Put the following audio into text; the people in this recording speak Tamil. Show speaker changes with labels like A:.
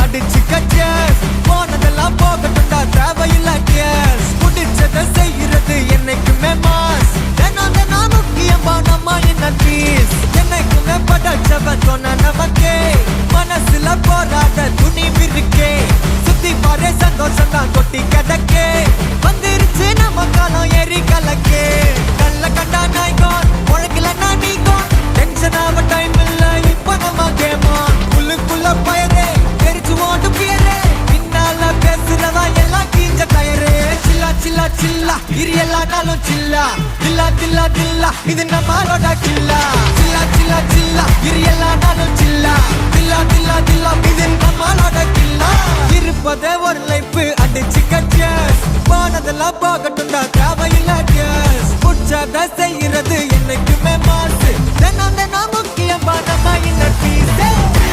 A: அடிச்சுக்க cheers. போனதெல்லாம் போகட்டும்டா தேவையில்ல கேஸ். முடிச்சதை செய்யறது என்னைக்குமே மாஸ். தினம் தினம் முக்கியமா நம்ம என்ன பீஸ். என்னைக்குமே படைச்சவன் சொன்ன நமக்கே மனசுல போராட துணிவு இருக்கே. சுத்தி பாரு சந்தோஷம் தான் கொட்டி கிடக்கே. வந்துருச்சு நம்ம காலம் ஏறி கலக்கே. நல்ல கண்டா நாய்கோன் உழைக்கலன்னா நீங்கோன். டென்ஷன் ஆக டைம் இல்ல இப்ப நம்ம கேமான். உள்ளுக்குள்ள பயரே தெரிச்சு ஓட்டு பியரே. பின்னால பேசுறவா எல்லாம் கீஞ்ச டயரே. சில்லா சில்லா சில்லா இரு எல்லா நாளும் சில்லா. தில்லா தில்லா தில்லா இது நம்மளோட கில்லா. சில்லா சில்லா சில்லா இரு எல்லா நாளும் சில்லா. தில்லா தில்லா தில்லா இது நம்மளோட கில்லா. இருப்பதே ஒரு லைஃப் அடிச்சுக்க